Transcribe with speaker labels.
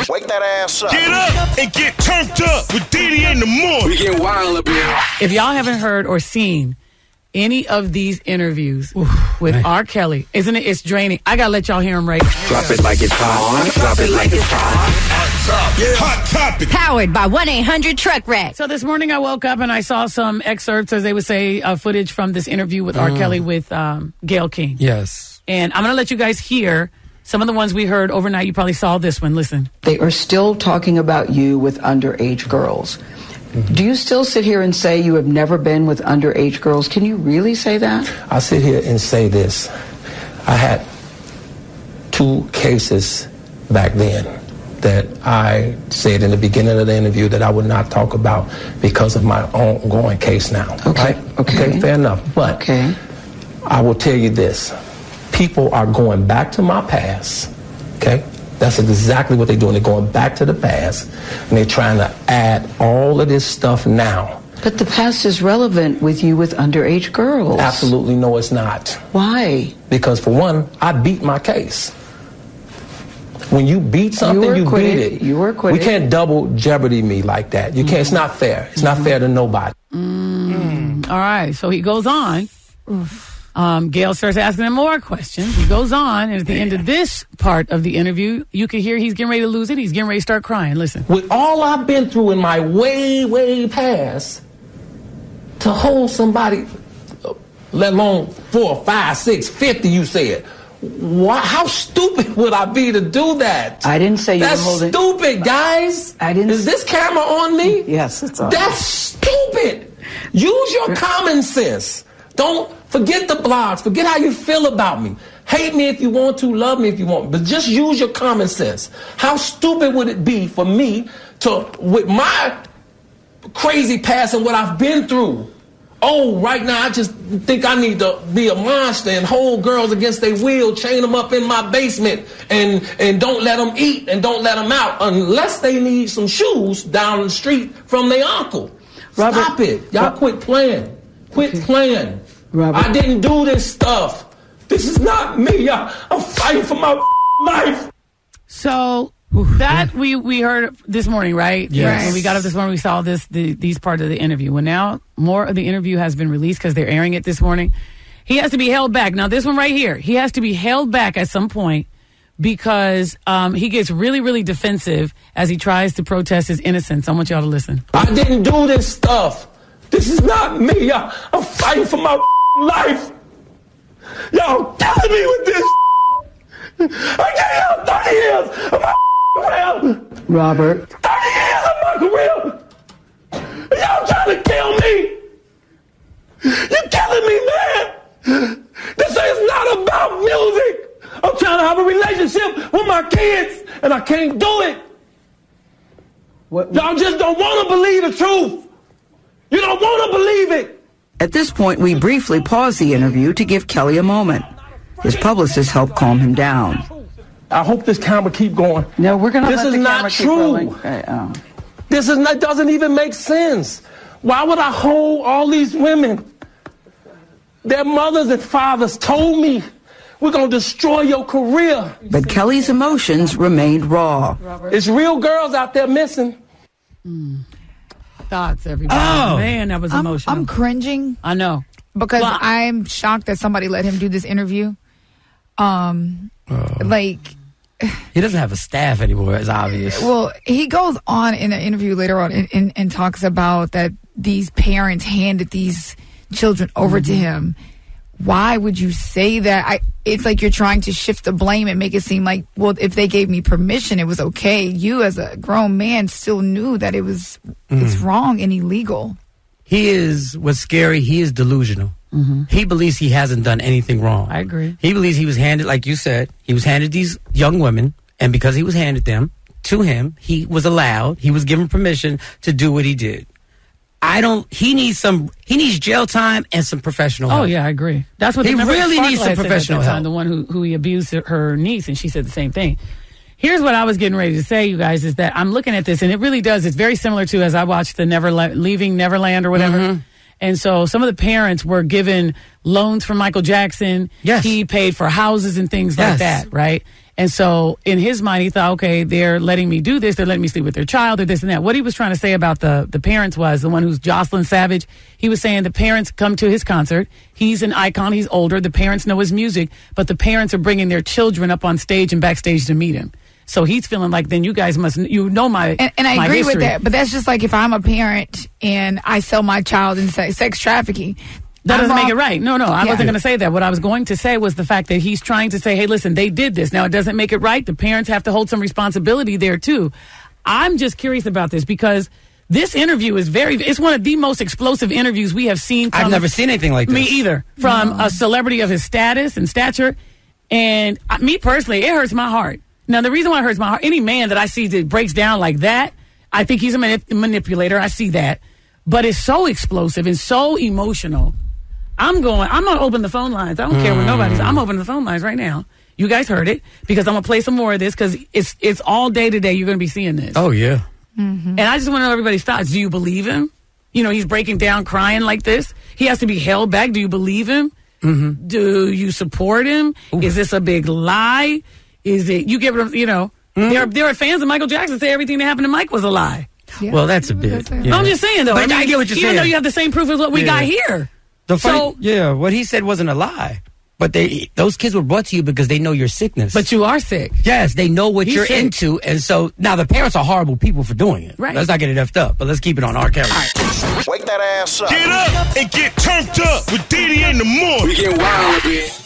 Speaker 1: Wake that ass up.
Speaker 2: Get up and get turned up with DeDe in the morning.
Speaker 3: We get wild up here.
Speaker 4: If y'all haven't heard or seen any of these interviews with R. Kelly, isn't it? It's draining. I gotta let y'all hear him right now.
Speaker 3: Drop it like it's hot. Drop it like it's hot.
Speaker 2: Hot topic.
Speaker 5: Powered by 1-800-TRUCK-WRECK.
Speaker 4: So this morning I woke up and I saw some excerpts, as they would say, footage from this interview with R. Kelly with Gayle King.
Speaker 6: Yes.
Speaker 4: And I'm gonna let you guys hear some of the ones we heard overnight. You probably saw this one. Listen.
Speaker 7: They are still talking about you with underage girls. Do you still sit here and say you have never been with underage girls? Can you really say that?
Speaker 8: I sit here and say this. I had 2 cases back then that I said in the beginning of the interview that I would not talk about because of my ongoing case now.
Speaker 7: Okay.
Speaker 8: Right? Okay, fair enough. But I will tell you this. People are going back to my past, okay? That's exactly what they're doing. They're going back to the past, and they're trying to add all of this stuff now.
Speaker 7: But the past is relevant with you with underage girls.
Speaker 8: Absolutely no, it's not.
Speaker 7: Why?
Speaker 8: Because, for one, I beat my case. When you beat something, you beat it.
Speaker 7: You were acquitted.
Speaker 8: We can't double jeopardy me like that. You can't. It's not fair. It's not fair to nobody.
Speaker 4: All right, so he goes on. Gayle starts asking him more questions. He goes on, and at the end of this part of the interview, you can hear he's getting ready to lose it. He's getting ready to start crying. Listen.
Speaker 8: With all I've been through in my way, way past, to hold somebody, let alone 4, 5, 6, 50, you said. How stupid would I be to do that?
Speaker 7: I didn't say you
Speaker 8: That's
Speaker 7: were holding...
Speaker 8: stupid, guys.
Speaker 7: I didn't...
Speaker 8: Is this camera on me?
Speaker 7: Yes, it's on.
Speaker 8: That's stupid. Use your common sense. Don't forget the blogs. Forget how you feel about me. Hate me if you want to. Love me if you want. But just use your common sense. How stupid would it be for me to, with my crazy past and what I've been through, right now I just think I need to be a monster and hold girls against their will, chain them up in my basement, and don't let them eat and don't let them out unless they need some shoes down the street from their uncle.
Speaker 7: Robert,
Speaker 8: stop it. Y'all quit playing. Quit playing.
Speaker 7: Robert.
Speaker 8: I didn't do this stuff. This is not me. I'm fighting for my life.
Speaker 4: So that we heard this morning, right?
Speaker 6: Yes.
Speaker 4: And we got up this morning, we saw these parts of the interview. Well, now more of the interview has been released because they're airing it this morning. He has to be held back. Now, this one right here, he has to be held back at some point because he gets really, really defensive as he tries to protest his innocence. I want y'all to listen.
Speaker 8: I didn't do this stuff. This is not me. I'm fighting for my life. Y'all killing me with this. I gave y'all 30 years of my career.
Speaker 7: Robert.
Speaker 8: 30 years of my career. Y'all trying to kill me. You're killing me, man. This is not about music. I'm trying to have a relationship with my kids, and I can't do it. Y'all just don't want to believe the truth. You don't want to believe it.
Speaker 7: At this point, we briefly pause the interview to give Kelly a moment. His publicist helped calm him down.
Speaker 8: I hope this camera keep going.
Speaker 7: No, we're going to let the camera
Speaker 8: keep rolling.
Speaker 7: This is not true.
Speaker 8: This is not, doesn't even make sense. Why would I hold all these women? Their mothers and fathers told me, we're going to destroy your career.
Speaker 7: But Kelly's emotions remained raw.
Speaker 8: It's real girls out there missing.
Speaker 4: Thoughts, everybody. Oh, man, that was emotional.
Speaker 9: I'm cringing.
Speaker 4: I know.
Speaker 9: Because I'm shocked that somebody let him do this interview. Like...
Speaker 6: He doesn't have a staff anymore, it's obvious.
Speaker 9: Well, he goes on in an interview later on and talks about that these parents handed these children over to him. Why would you say that? It's like you're trying to shift the blame and make it seem like, well, if they gave me permission, it was okay. You, as a grown man, still knew that it's wrong and illegal.
Speaker 6: What's scary, he is delusional. He believes he hasn't done anything wrong.
Speaker 4: I agree.
Speaker 6: He believes he was handed, like you said, he was handed these young women, and because he was handed them to him, he was given permission to do what he did. He needs jail time and some professional help.
Speaker 4: Oh, yeah, I agree. That's what
Speaker 6: he really needs some professional help.
Speaker 4: The one who he abused her niece, and she said the same thing. Here's what I was getting ready to say, you guys, is that I'm looking at this, and it really does. It's very similar to as I watched the Leaving Neverland or whatever. And so some of the parents were given loans from Michael Jackson.
Speaker 6: Yes.
Speaker 4: He paid for houses and things like that, right? And so in his mind, he thought, okay, they're letting me do this. They're letting me sleep with their child or this and that. What he was trying to say about the parents was, the one who's Jocelyn Savage, he was saying the parents come to his concert. He's an icon. He's older. The parents know his music, but the parents are bringing their children up on stage and backstage to meet him. So he's feeling like, then you guys must, my
Speaker 9: and I
Speaker 4: my
Speaker 9: agree
Speaker 4: history.
Speaker 9: with that. But that's just like if I'm a parent and I sell my child in sex trafficking.
Speaker 4: That doesn't make it right. No, I wasn't going to say that. What I was going to say was the fact that he's trying to say, hey, listen, they did this. Now, it doesn't make it right. The parents have to hold some responsibility there, too. I'm just curious about this because this interview is it's one of the most explosive interviews we have seen.
Speaker 6: I've never seen anything like this.
Speaker 4: Me either. From a celebrity of his status and stature. And me personally, it hurts my heart. Now, the reason why it hurts my heart, any man that I see that breaks down like that, I think he's a manipulator. I see that. But it's so explosive and so emotional. I'm going to open the phone lines. I don't care what nobody's. I'm opening the phone lines right now. You guys heard it because I'm going to play some more of this because it's all day today. You're going to be seeing this.
Speaker 6: Oh, yeah.
Speaker 4: Mm-hmm. And I just want to know everybody's thoughts. Do you believe him? He's breaking down, crying like this. He has to be held back. Do you believe him? Mm-hmm. Do you support him? Ooh. Is this a big lie? Is it, you give him, there are fans of Michael Jackson say everything that happened to Mike was a lie.
Speaker 6: Yeah. Well, that's a bit.
Speaker 4: Yeah. I'm just saying, though.
Speaker 6: But I get what you're saying.
Speaker 4: Even though you have the same proof as what we got here.
Speaker 6: What he said wasn't a lie. But those kids were brought to you because they know your sickness.
Speaker 4: But you are sick.
Speaker 6: Yes, they know what you're
Speaker 4: sick.
Speaker 6: into. And so, now the parents are horrible people for doing it.
Speaker 4: Right.
Speaker 6: Let's not get it effed up, but let's keep it on our camera.
Speaker 2: Wake that ass up. Get up and get turned up with DeDe in the morning.
Speaker 3: We get wild with it.